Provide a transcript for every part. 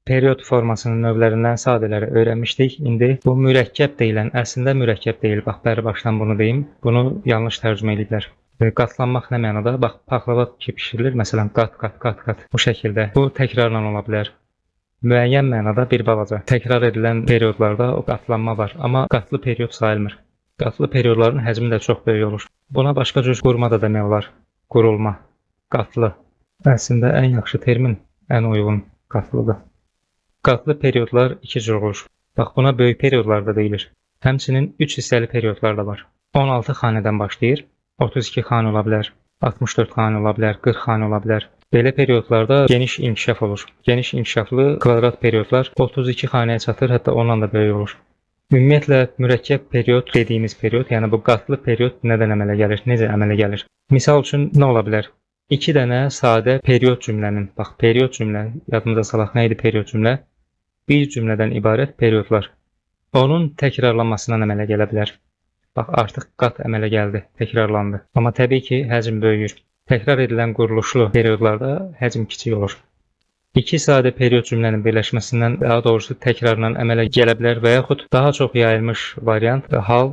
Period formasının növlərindən sadələri öyrənmişdik. İndi bu mürəkkəb deyilən, əslində mürəkkəb deyil. Bax, bəri başdan bunu deyim. Bunu yanlış tərcümə ediblər. Qatlanmaq nə mənada? Bax, paxlava ki bişirilir. Məsələn, qat. Bu şəkildə. Bu təkrarla ola bilər. Müəyyən mənada bir balaca təkrar edilən periodlarda o qatlanma var. Amma qatlı period sayılmır. Qatlı periodların həcmi də çox böyük olur. Buna başqa cür qurma da demək olar. Qurulma. Qatlı. Əslində ən yaxşı termin, ən uyğun qatlıdır. Qatlı periodlar iki cür olur. Bax, buna böyük periodlar da deyilir. Həmçinin 3 hissəli periodlar da var. 16 xanədən başlayır. 32 xanə ola bilər. 64 xanə ola bilər. 40 xanə ola bilər. Belə periodlarda geniş inkişaf olur. Geniş inkişaflı kvadrat periodlar 32 xanəyə çatır, hətta ondan da böyük olur. Ümumiyyətlə, mürəkkəb period dediyimiz period, yəni bu qatlı period nədən əmələ gəlir, necə əmələ gəlir? Misal üçün nə ola bilər? 2 dənə sadə period cümlənin, bax, period cümlə, yadımıza salaq, nə idi period cümlə? Bir cümlədən ibarət periodlar. Onun təkrarlanmasından əmələ gələ bilər. Bax, artıq qat əmələ gəldi, təkrarlandı. Amma təbii ki, həcm böyüyür. Təkrar edilən quruluşlu periodlarda həcm kiçik olur. 2 sadə period cümlənin birləşməsindən, daha doğrusu təkrarla əmələ gələ bilər və yaxud daha çox yayılmış variant hal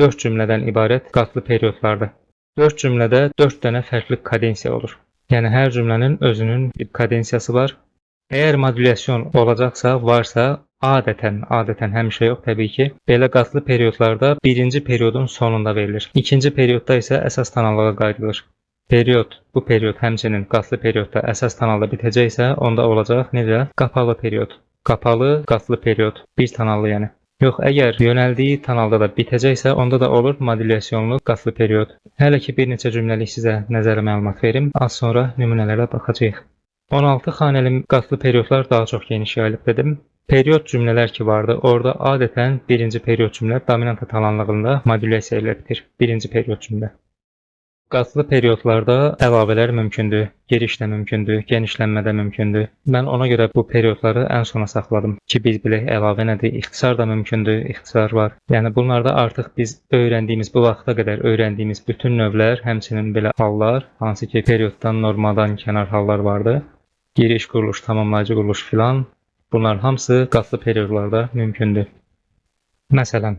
4 cümlədən ibarət qatlı periodlardır. 4 cümlədə 4 dənə fərqli kadensiya olur. Yəni hər cümlənin özünün bir kadensiyası var. Əgər modulyasyon olacaqsa, varsa, adətən həmişə yox təbii ki, belə qatlı periodlarda birinci periodun sonunda verilir. İkinci periodda isə əsas tonallığa qayıdılır. Bu period həmçinin qatlı periodda əsas tonalda bitəcəksə, onda olacaq necə? Qapalı period. Qapalı, qatlı period. Bir tonallı yəni. Yox, əgər yönəldiyi tonalda da bitəcəksə, onda da olur modulyasiyonlu qatlı period. Hələ ki, bir neçə cümləlik sizə nəzərə məlumat verim, az sonra nümunələrə baxacağıq. 16 xanəli qatlı periodlar daha çox geniş yayılıb dedim. Period cümlələr ki vardı, orada adətən birinci period cümlə dominant tonallığında modulyasiya ilə bitir. Birinci period cümlə. Qatlı periodlarda əlavələr mümkündür, giriş də mümkündür, genişlənmə də mümkündür. Mən ona görə bu periodları ən sona saxladım ki, biz bilək əlavə nədir, ixtisar da mümkündür, ixtisar var. Yəni bunlarda artıq biz öyrəndiyimiz, bu vaxta qədər öyrəndiyimiz bütün növlər, həmçinin belə hallar, hansı ki perioddan, normadan kənar hallar vardı. Giriş, quruluş, tamamlayıcı quruluş filan, bunlar hamısı qatlı periodlarda mümkündür. Məsələn,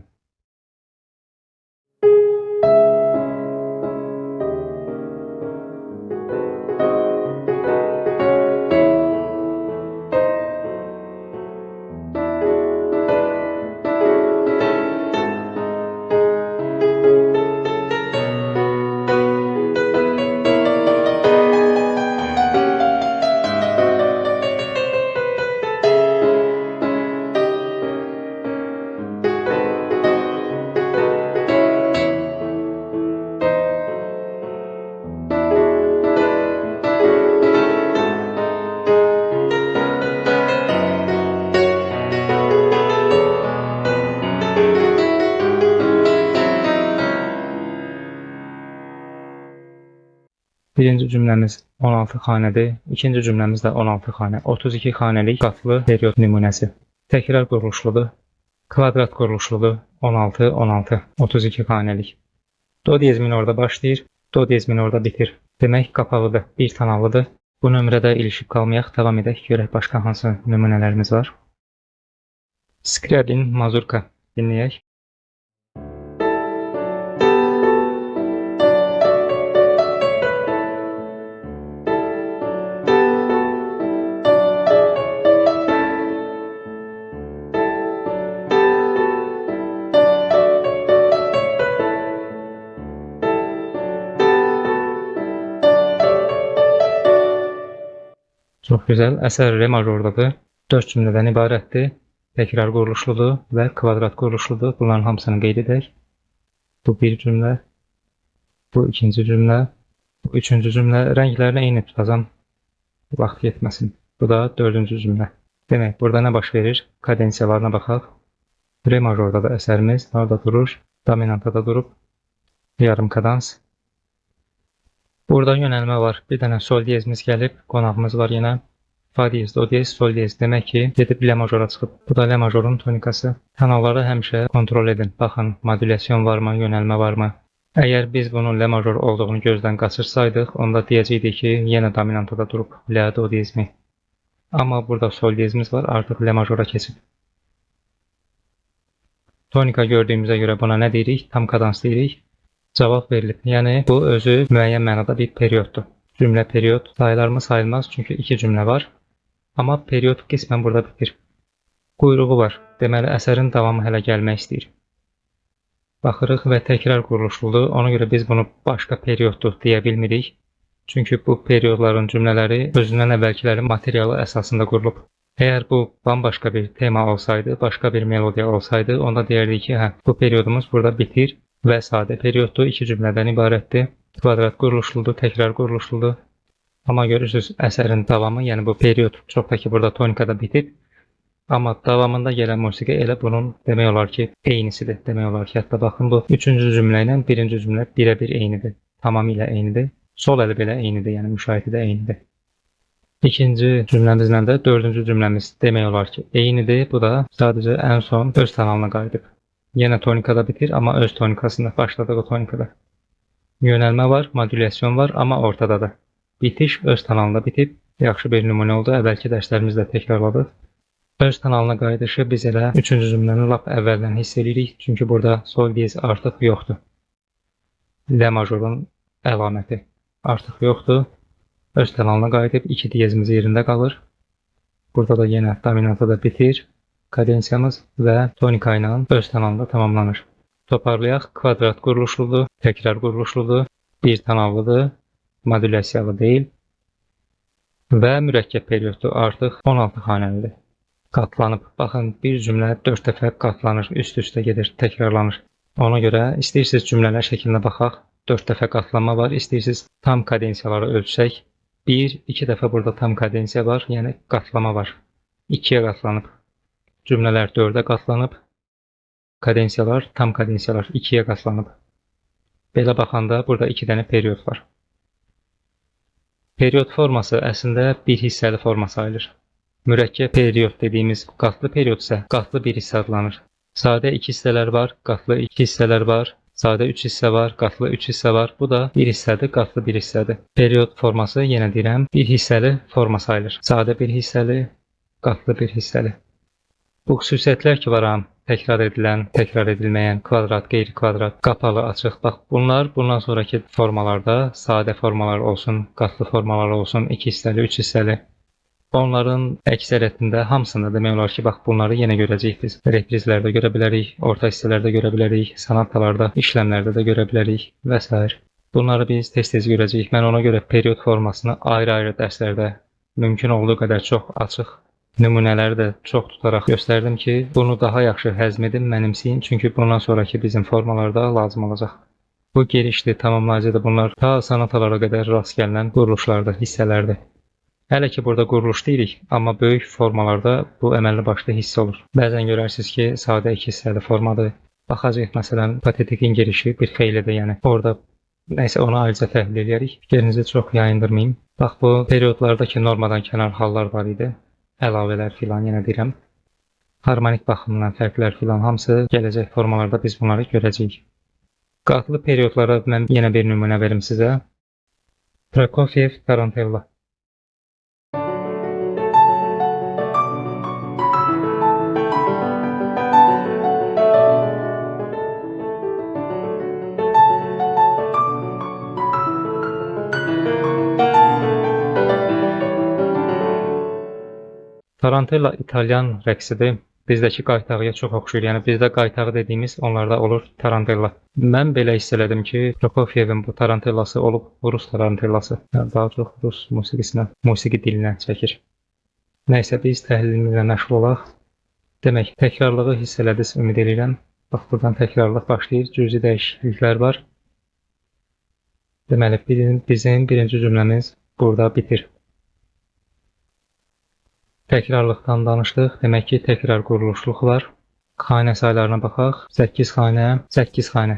birinci cümləmiz 16 xanədir, ikinci cümləmiz də 16 xanə, 32 xanəlik qatlı period nümunəsi. Təkrar quruluşludur, kvadrat quruluşludur, 16, 32 xanəlik. Do diyez minorda başlayır, do diyez minorda bitir. Demək, qapalıdır, bir tonallıdır. Bu nömrədə ilişib qalmayaq, davam edək, görək başqa hansı nümunələrimiz var. Skriabin, mazurka dinləyək. Çox gözəl, əsər re majordadır, 4 cümlədən ibarətdir, təkrar quruluşludur və kvadrat quruluşludur. Bunların hamısını qeyd edək. Bu bir cümlə, bu ikinci cümlə, bu üçüncü cümlə. Rənglərini eyni tutacam, vaxt yetməsin. Bu da dördüncü cümlə. Demək, burada nə baş verir? Kadensiyalarına baxaq. Re majordadır əsərimiz, orada durur, dominantada durub, yarım kadans. Burada yönəlmə var. Bir dənə sol diyezimiz gəlib, qonağımız var yenə. Fa diyez, do diyez, sol diyez. Demək ki, gedib le majora çıxıb. Bu da le majorun tonikası. Kanalları həmişə kontrol edin. Baxın, modulyasyon varmı, yönəlmə varmı? Əgər biz bunun le major olduğunu gözdən qaçırsaydıq, onda deyəcəkdik ki, yenə dominantada durub le, do diyezmi. Amma burada sol diyezimiz var, artıq la majora keçib. Tonika gördüyümüzə görə buna nə deyirik? Tam kadans deyirik. Cavab verilib. Yəni bu özü müəyyən mənada bir perioddur. Cümlə period sayılar mı sayılmaz çünki iki cümlə var. Amma period qismən burada bitir. Quyruğu var. Deməli əsərin davamı hələ gəlmək istəyir. Baxırıq və təkrar quruluşludur. Ona görə biz bunu başqa perioddur deyə bilmirik. Çünki bu periodların cümlələri özündən əvvəlkilərin materialı əsasında qurulub. Əgər bu bambaşqa bir tema olsaydı, başqa bir melodiya olsaydı, onda deyərdik ki, hə, bu periodumuz burada bitir və sadə perioddur, iki cümlədən ibarətdir. Kvadrat quruluşludur, təkrar quruluşludur. Amma görürsünüz əsərin davamı, yəni bu period çox da ki burada tonikada bitib. Amma davamında gələn musiqi elə bunun demək olar ki, eynisidir. Demək olar ki, hətta baxın bu üçüncü cümlə ilə birinci cümlə birə-bir eynidir. Tamamilə eynidir. Sol əli belə eynidir, yəni müşahidə də eynidir. İkinci cümləmizlə də dördüncü cümləmiz demək olar ki, eynidir. Bu da sadəcə ən son öz tonalına qayıdıb. Yenə tonikada bitir, amma öz tonikasında, başladığı tonikada. Yönəlmə var, modülyasyon var, amma ortadadır. Bitiş öz tonalında bitib. Yaxşı bir nümunə oldu. Əvvəlki dərslərimizdə təkrarladıq. Öz tonalına qayıdışı biz elə üçüncü cümləni lap əvvəldən hiss edirik. Çünki burada sol diyez artıq yoxdur. La majorun əlaməti artıq yoxdur. Öz tonalına qayıdıb iki diyezimiz yerində qalır. Burada da yenə dominantada bitir. Kadensiyamız və tonika ilə öz tonalında tamamlanır. Toparlayaq. Kvadrat quruluşludur, təkrar quruluşludur, bir tonallıdır, modülyasiyalı deyil və mürəkkəb perioddur, artıq 16 xanəlidir. Qatlanıb. Baxın, bir cümlə 4 dəfə qatlanır, üst-üstə gedir, təkrarlanır. Ona görə istəyirsiniz cümlələr şəklinə baxaq. 4 dəfə qatlanma var, istəyirsiniz tam kadensiyaları ölçsək. 1-2 dəfə burada tam kadensiya var, yəni qatlama var. 2-yə qatlanıb. Cümlələr 4-ə qatlanıb. Kadensiyalar, tam kadensiyalar 2-yə qatlanıb. Belə baxanda burada 2 dənə period var. Period forması əslində bir hissəli forma sayılır. Mürəkkəb period dediyimiz qatlı period isə qatlı bir hissə adlanır. Sadə 2 hissələr var, qatlı 2 hissələr var, sadə 3 hissə var, qatlı 3 hissə var. Bu da bir hissədir, qatlı bir hissədir. Period forması, yenə deyirəm, bir hissəli forma sayılır. Sadə bir hissəli, qatlı bir hissəli. Bu xüsusiyyətlər ki var, təkrar edilən, təkrar edilməyən, kvadrat, qeyri-kvadrat, qapalı, açıq. Bax, bunlar bundan sonraki formalarda, sadə formalar olsun, qatlı formalar olsun, 2 hissəli, 3 hissəli. Onların əksəriyyətində hamısında demək olar ki, bax bunları yenə görəcəyik biz. Reprizlərdə görə bilərik, orta hissələrdə görə bilərik, sonatalarda, işləmlərdə də görə bilərik və s. Bunları biz tez-tez görəcəyik. Mən ona görə period formasını ayrı-ayrı dərslərdə mümkün olduğu qədər çox açıq, nümunələri də çox tutaraq göstərdim ki, bunu daha yaxşı həzm edin, mənimsəyin, çünki bundan sonraki bizim formalarda lazım olacaq. Bu girişli, tamamlayıcıdır. Bunlar ta sonatalara qədər rast gəlinən quruluşlardır, hissələrdir. Hələ ki burada quruluş deyirik, amma böyük formalarda bu əməlli başlı hiss olur. Bəzən görərsiniz ki, sadə 2 hissəli formadır. Baxacaq məsələn, patetikin girişi bir xeylidir, yəni orada nəysə onu ayrıca təhlil edərik. Fikrinizi çox yayındırmayım. Bax bu periodlardakı normadan kənar hallar var idi. Əlavələr filan, yenə deyirəm. Harmonik baxımından fərqlər filan hamısı gələcək formalarda biz bunları görəcəyik. Qatlı periodlara mən yenə bir nümunə verim sizə. Prokofiev, Tarantella. Tarantella İtalyan rəqsidir. Bizdəki qaytağıya çox oxşuyur. Yəni bizdə qaytağı dediyimiz onlarda olur tarantella. Mən belə hiss elədim ki, Prokofievin bu tarantellası olub Rus tarantellası. Yəni daha çox Rus musiqisinə, musiqi dilinə çəkir. Nəysə biz təhlilimizlə məşğul olaq. Demək, təkrarlığı hiss elədiniz, ümid edirəm. Bax buradan təkrarlıq başlayır, cüzi dəyişikliklər var. Deməli, bizim birinci cümləmiz burada bitir. Təkrarlıqdan danışdıq. Demək ki, təkrar quruluşluq var. Xanə saylarına baxaq. 8 xanə, 8 xanə.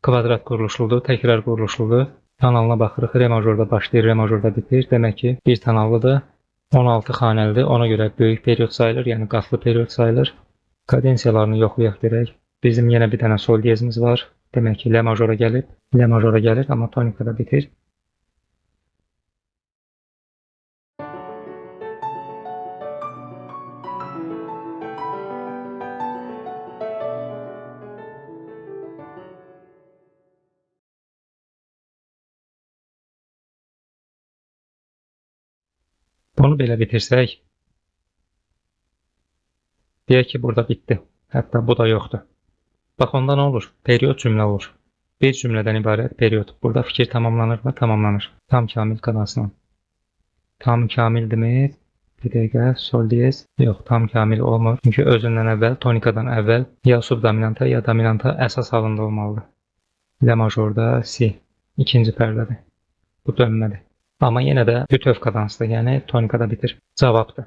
Kvadrat quruluşludur, təkrar quruluşludur. Tonalına baxırıq. Re majorda başlayır, re majorda bitir. Demək ki, bir tonallıdır. 16 xanəlidir. Ona görə böyük period sayılır, yəni qatlı period sayılır. Kadensiyalarını yoxlayaq dirək. Bizim yenə bir dənə sol diyezimiz var. Demək ki, la majora gəlib. La majora gəlir, amma tonikada bitir. Bunu belə bitirsək, deyək ki, burada bitdi. Hətta bu da yoxdur. Bax, onda nə olur? Period cümlə olur. Bir cümlədən ibarət period. Burada fikir tamamlanır mı? Tamamlanır. Tam kamil qadasına. Tam kamildirmi? Bir dəqiqə, sol diyez. Yox, tam kamil olmur. Çünki özündən əvvəl, tonikadan əvvəl ya subdominanta ya dominanta əsas halında olmalıdır. La majorda si. İkinci pərdədir. Bu dönmədir. Amma yenə də bütöv kadansdır, yəni tonikada bitir. Cavabdır.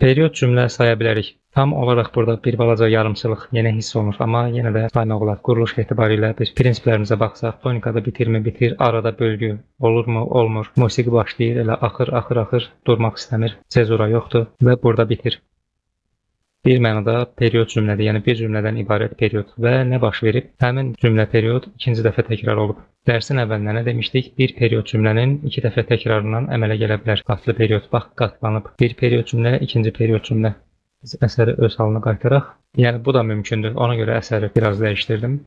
Period cümlə saya bilərik. Tam olaraq burada bir balaca yarımçılıq yenə hiss olunur, amma yenə də saymaq olar. Quruluş etibarilə biz prinsiplərimizə baxsaq, tonikada bitirmi bitir, arada bölgü olurmu, olmur. Musiqi başlayır, elə axır, durmaq istəmir, cezura yoxdur və burada bitir. Bir mənada period cümlədir, yəni bir cümlədən ibarət period və nə baş verib? Həmin cümlə period ikinci dəfə təkrar olub. Dərsin əvvəlində nə demişdik? Bir period cümlənin iki dəfə təkrarından əmələ gələ bilər. Qatlı period, bax, qatlanıb. Bir period cümlə, ikinci period cümlə. Biz əsəri öz halına qaytaraq. Yəni bu da mümkündür. Ona görə əsəri biraz dəyişdirdim.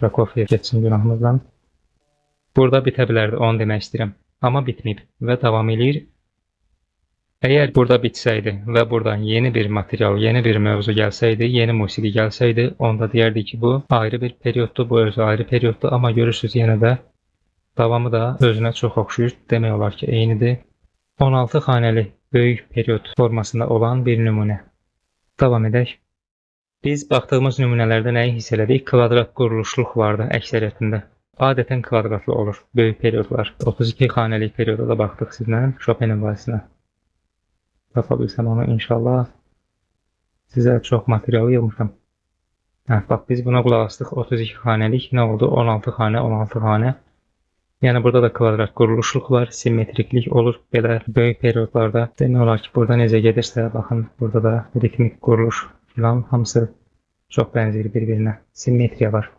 Prokofiev getsin günahımızdan. Burada bitə bilərdi, onu demək istəyirəm. Amma bitməyib və davam edir. Əgər burada bitsəydi və buradan yeni bir material, yeni bir mövzu gəlsəydi, yeni musiqi gəlsəydi, onda deyərdik ki, bu ayrı bir perioddur, bu özü ayrı perioddur, amma görürsünüz yenə də davamı da özünə çox oxşuyur, demək olar ki, eynidir. 16 xanəli böyük period formasında olan bir nümunə. Davam edək. Biz baxdığımız nümunələrdə nəyi hiss elədik? Kvadrat quruluşluq vardı əksəriyyətində. Adətən kvadratlı olur böyük periodlar. 32 xanəli perioda da baxdıq sizlə, Chopin valisinə. Tapa bilsəm onu inşallah. Sizə çox material yığmışam. Bax, biz buna qulaq astıq. 32 xanəlik nə oldu? 16 xanə, 16 xanə. Yəni burada da kvadrat quruluşluq var, simmetriklik olur. Belə böyük periodlarda demək olar ki, burada necə gedirsə, baxın, burada da ritmik quruluş filan hamısı çox bənzəyir bir-birinə. Simmetriya var.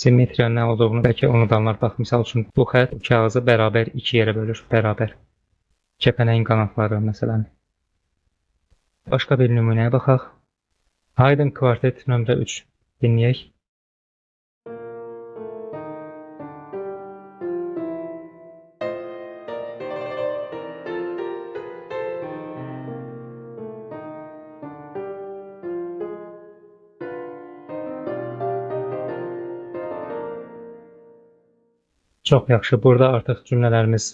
Simmetriya nə olduğunu bəlkə unudanlar, bax, misal üçün bu xətt kağızı bərabər iki yerə bölür, bərabər. Kəpənəyin qanatları məsələn. Başqa bir nümunəyə baxaq. Haydn kvartet nömrə 3 dinləyək. Çox yaxşı. Burada artıq cümlələrimiz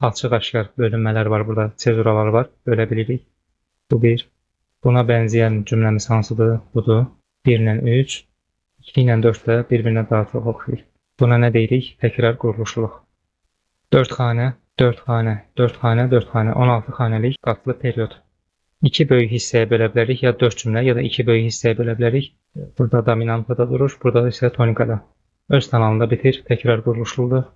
açıq-aşkar bölünmələr var, burada cezuralar var, bölə bilirik. Bu bir. Buna bənzəyən cümləmiz hansıdır? Budur. 1 ilə 3, 2 ilə 4 də bir-birinə daha çox oxşuyur. Buna nə deyirik? Təkrar quruluşluq. 4 xanə, 4 xanə, 4 xanə, 4 xanə, 16 xanəlik qatlı period. 2 böyük hissəyə bölə bilərik, ya 4 cümlə, ya da 2 böyük hissəyə bölə bilərik. Burada dominantada durur, burada isə tonikada. Öz kanalında bitir, təkrar quruluşludur.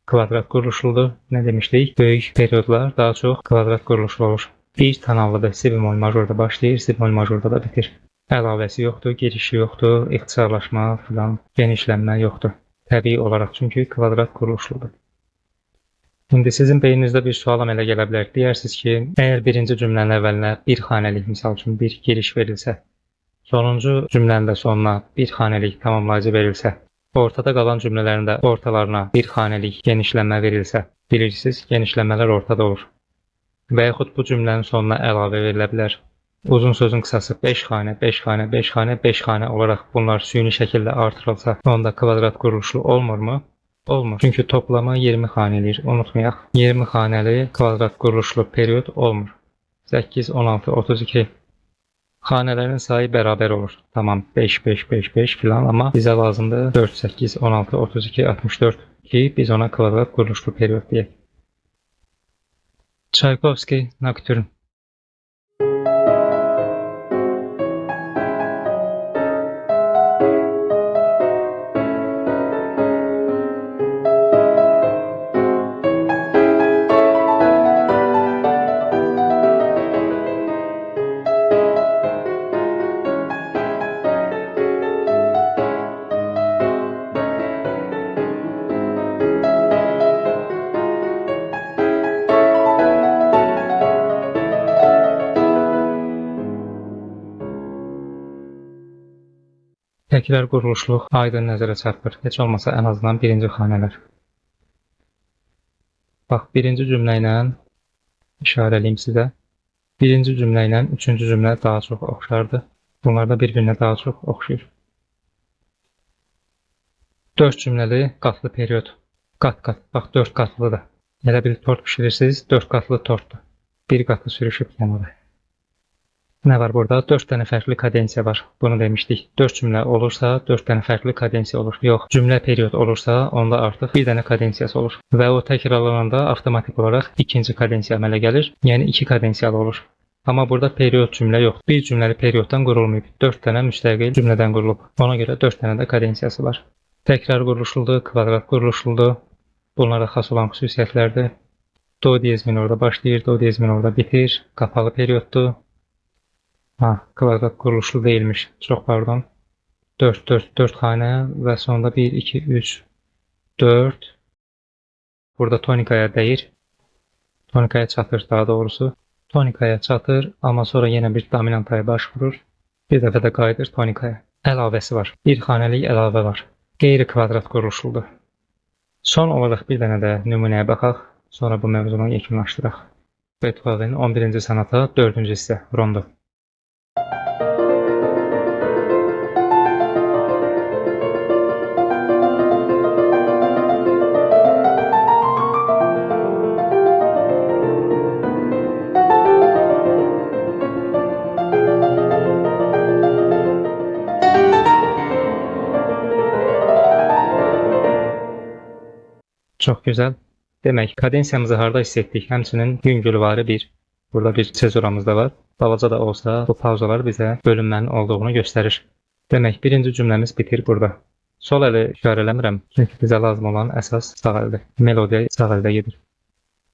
Kvadrat quruluşludur. Nə demişdik? Böyük periodlar daha çox kvadrat quruluşlu olur. Bir kanallıdır. Si bemol majorda başlayır, si bemol majorda da bitir. Əlavəsi yoxdur, girişi yoxdur, ixtisarlaşma filan, genişlənmə yoxdur. Təbii olaraq çünki kvadrat quruluşludur. İndi sizin beyninizdə bir sual əmələ gələ bilər. Deyirsiniz ki, əgər birinci cümlənin əvvəlinə bir xanəlik, misal üçün bir giriş verilsə, sonuncu cümlənin də sonuna bir xanəlik tamamlayıcı verilsə, ortada qalan cümlələrin də ortalarına bir xanəlik genişlənmə verilsə, bilirsiniz, genişlənmələr ortada olur. Və yaxud bu cümlənin sonuna əlavə verilə bilər. Uzun sözün qısası 5 xanə, 5 xanə, 5 xanə, 5 xanə olaraq bunlar süni şəkildə artırılsa, onda kvadrat quruluşlu olmurmu? Olmur. Çünki toplama 20 xanə eləyir, unutmayaq. 20 xanəli kvadrat quruluşlu period olmur. 8, 16, 32. Xanələrin sayı bərabər olur. Tamam, 5, 5, 5, 5 filan, amma bizə lazımdır 4, 8, 16, 32, 64 ki, biz ona kvadrat quruluşlu period deyək. Çaykovski, Nocturne. Təkrar quruluşluq aydın nəzərə çarpır. Heç olmasa ən azından birinci xanələr. Bax, birinci cümlə ilə işarəliyim sizə. Birinci cümlə ilə üçüncü cümlə daha çox oxşardır. Bunlar da bir-birinə daha çox oxşayır. 4 cümləli qatlı period. Qat-qat. Bax, 4 qatlıdır. Elə bir tort pişirirsiniz, 4 qatlı tortdur. Bir qatlı sürüşüb yanıdır. Nə var burada? 4 dənə fərqli kadensiya var. Bunu demişdik. 4 cümlə olursa 4 dənə fərqli kadensiya olur. Yox, cümlə period olursa onda artıq bir dənə kadensiyası olur. Və o təkrarlananda avtomatik olaraq ikinci kadensiya əmələ gəlir. Yəni 2 kadensiyalı olur. Amma burada period cümlə yox. Bir cümləli perioddan qurulmayıb. 4 dənə müstəqil cümlədən qurulub. Ona görə 4 dənə də kadensiyası var. Təkrar quruluşludur, kvadrat quruluşludur. Bunlara xas olan xüsusiyyətlərdir. Do diyez minorda başlayır, do diyez minorda bitir. Qapalı perioddur. Kvadrat quruluşlu değilmiş. Çox pardon. 4 xanə və sonunda 1, 2, 3, 4. Burada tonikaya dəyir. Tonikaya çatır daha doğrusu. Tonikaya çatır, amma sonra yenə bir dominantaya baş vurur. Bir dəfə də qayıdır tonikaya. Əlavəsi var. Bir xanəlik əlavə var. Qeyri-kvadrat quruluşludur. Son olaraq bir dənə də nümunəyə baxaq. Sonra bu mövzunu yekunlaşdıraq. Beethoven 11-ci sonata 4-cü hissə, rondo. Çox gözəl. Demək, kadensiyamızı harda hiss etdik? Həmçinin yüngülvari bir. Burada bir sezuramız da var. Balaca da olsa bu pauzalar bizə bölünmənin olduğunu göstərir. Demək, birinci cümləmiz bitir burada. Sol əli işarələmirəm. Çünki bizə lazım olan əsas sağ əldir. Melodiya sağ əldə gedir.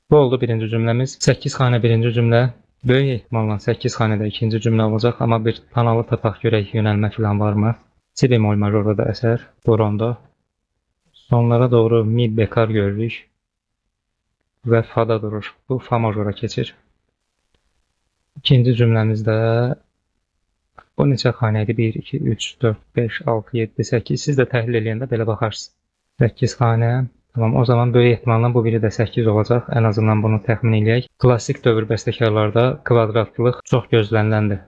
Bu oldu birinci cümləmiz. 8 xanə birinci cümlə. Böyük ehtimalla 8 xanədə ikinci cümlə olacaq. Amma bir kanalı tapaq görək yönəlmə falan varmı? Si bemol majorda da əsər. Bu rondo. Sonlara doğru mi bekar görürük və fada durur. Bu fa majora keçir. İkinci cümləmizdə bu neçə xanə idi? 1, 2, 3, 4, 5, 6, 7, 8. Siz də təhlil edəndə belə baxarsınız. 8 xanə. Tamam, o zaman böyük ehtimalla bu biri də 8 olacaq. Ən azından bunu təxmin eləyək. Klassik dövr bəstəkarlarda kvadratlılıq çox gözləniləndir.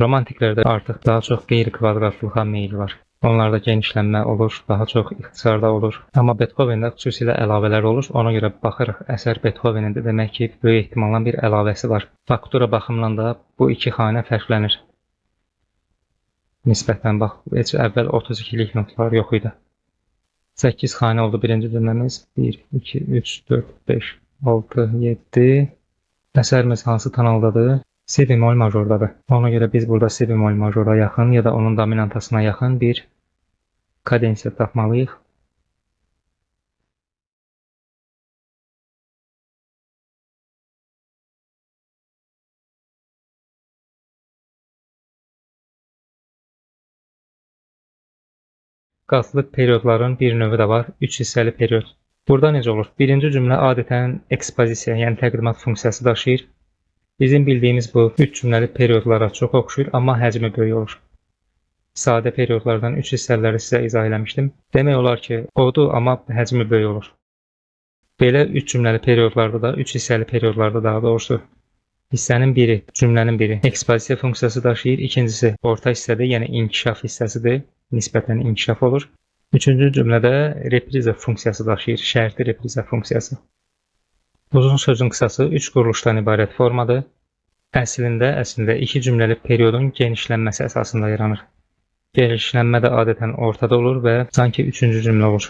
Romantiklərdə artıq daha çox qeyri-kvadratlığa meyil var. Onlarda genişlənmə olur, daha çox ixtisarda olur. Amma Beethoven'də xüsusilə əlavələr olur. Ona görə baxırıq, əsər Beethoven'də demək ki, böyük ehtimalla bir əlavəsi var. Faktura baxımından da bu iki xanə fərqlənir. Nisbətən bax, heç əvvəl 32-lik notlar yox idi. 8 xanə oldu birinci cümləmiz. 1, 2, 3, 4, 5, 6, 7. Əsərimiz hansı tonaldadır? Si bemol majordadır. Ona görə biz burada si bemol majora yaxın ya da onun dominantasına yaxın bir kadensiya tapmalıyıq. Qatlı periodların bir növü də var, 3 hissəli period. Burada necə olur? Birinci cümlə adətən ekspozisiya, yəni təqdimat funksiyası daşıyır. Bizim bildiyimiz bu 3 cümləli periodlara çox oxşuyur, amma həcmi böyük olur. Sadə periodlardan 3 hissələri sizə izah eləmişdim. Demək olar ki, odur, amma həcmi böyük olur. Belə 3 cümləli periodlarda da, 3 hissəli periodlarda daha doğrusu hissənin biri, cümlənin biri ekspozisiya funksiyası daşıyır. İkincisi orta hissədir, yəni inkişaf hissəsidir. Nisbətən inkişaf olur. Üçüncü cümlədə repriza funksiyası daşıyır, şərti repriza funksiyası. Uzun sözün qısası 3 quruluşdan ibarət formadır. Əslində 2 cümləli periodun genişlənməsi əsasında yaranır. Genişlənmə də adətən ortada olur və sanki 3-cü cümlə olur.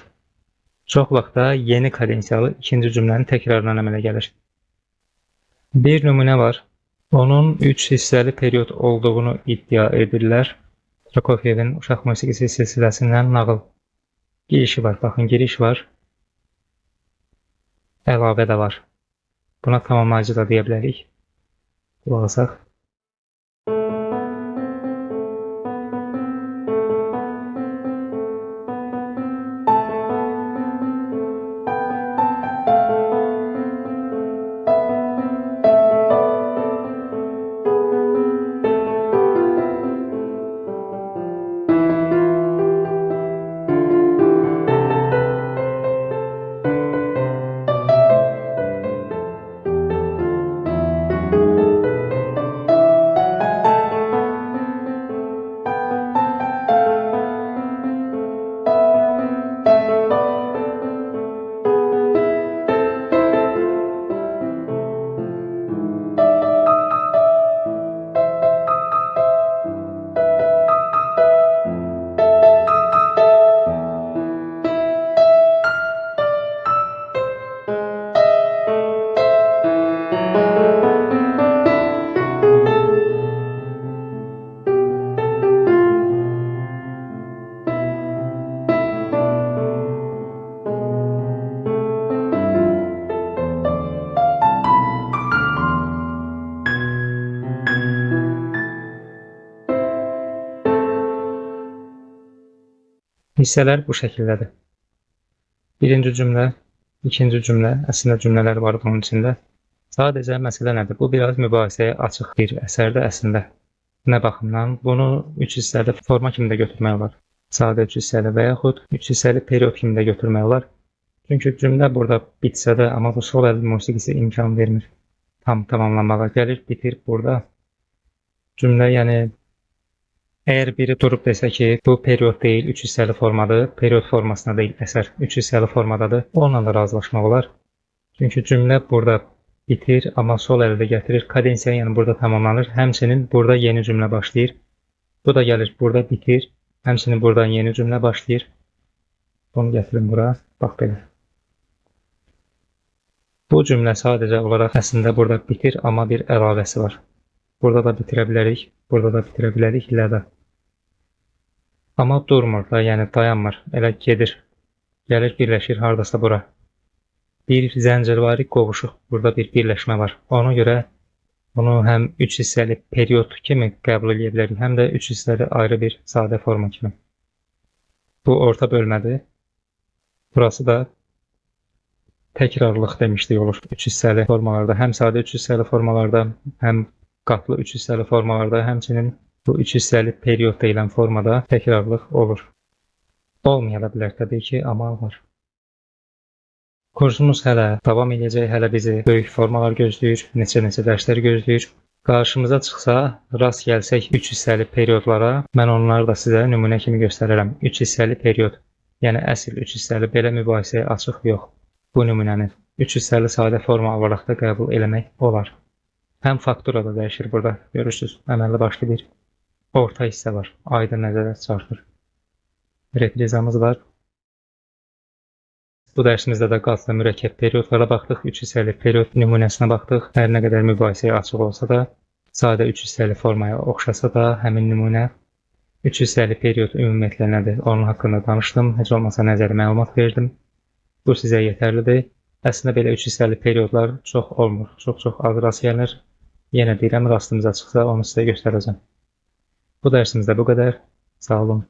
Çox vaxtda yeni kadensiyalı ikinci cümlənin təkrarından əmələ gəlir. Bir nümunə var. Onun 3 hissəli period olduğunu iddia edirlər. Prokofievin uşaq musiqisi silsiləsindən nağıl girişi var. Baxın, giriş var. Əlavə də var. Buna tamamlayıcı da deyə bilərik. Qulaq asaq. Hissələr bu şəkildədir. Birinci cümlə, ikinci cümlə, əslində cümlələr var bunun içində. Sadəcə məsələ nədir? Bu biraz mübahisəyə açıq bir əsərdir əslində. Nə baxımdan? Bunu 3 hissəli forma kimi də götürmək olar. Sadə 3 hissəli və yaxud 3 hissəli period kimi də götürmək olar. Çünki cümlə burada bitsə də, amma bu sol əl musiqisi imkan vermir tam tamamlanmağa. Gəlir, bitir burada. Cümlə, yəni əgər biri durub desə ki, bu period deyil, 3 hissəli formadır, period formasına deyil, əsər 3 hissəli formadadır, onunla da razılaşmaq olar. Çünki cümlə burada bitir, amma sol əldə gətirir, kadensiya yəni burada tamamlanır, həmçinin burada yeni cümlə başlayır. Bu da gəlir, burada bitir, həmçinin buradan yeni cümlə başlayır. Bunu gətirin bura, bax belə. Bu cümlə sadəcə olaraq əslində burada bitir, amma bir əlavəsi var. Burada da bitirə bilərik, burada da bitirə bilərik, ilə də. Amma durmur da, yəni dayanmır, elə gedir. Gəlir, birləşir hardasa bura. Bir zəncirvari qovuşuq, burada bir birləşmə var. Ona görə bunu həm 3 hissəli period kimi qəbul edə bilərik, həm də 3 hissəli ayrı bir sadə forma kimi. Bu orta bölmədir. Burası da təkrarlıq demişdik olur 3 hissəli formalarda. Həm sadə 3 hissəli formalarda, həm qatlı 3 hissəli formalarda, həmçinin bu 3 hissəli period deyilən formada təkrarlıq olur. Olmaya da bilər təbii ki, amma var. Kursumuz hələ davam edəcək, hələ bizi böyük formalar gözləyir, neçə dərslər gözləyir. Qarşımıza çıxsa, rast gəlsək 3 hissəli periodlara, mən onları da sizə nümunə kimi göstərərəm. 3 hissəli period, yəni əsl 3 hissəli, belə mübahisəyə açıq yox. Bu nümunəni 3 hissəli sadə forma olaraq da qəbul eləmək olar. Həm faktura da dəyişir burada, görürsünüz, əməlli başlı bir orta hissə var, aydın nəzərə çarpır. Reprizamız var. Bu dərsimizdə də qatlı mürəkkəb periodlara baxdıq, 3 hissəli period nümunəsinə baxdıq. Hər nə qədər mübahisəyə açıq olsa da, sadə 3 hissəli formaya oxşasa da, həmin nümunə 3 hissəli period ümumiyyətlə nədir, onun haqqında danışdım, heç olmasa nəzəri məlumat verdim. Bu sizə yetərlidir. Əslində belə 3 hissəli periodlar çox olmur, çox az rast gəlinir. Yenə deyirəm, rastımıza çıxsa onu sizə göstərəcəm. Bu dərsimizdə bu qədər. Sağ olun.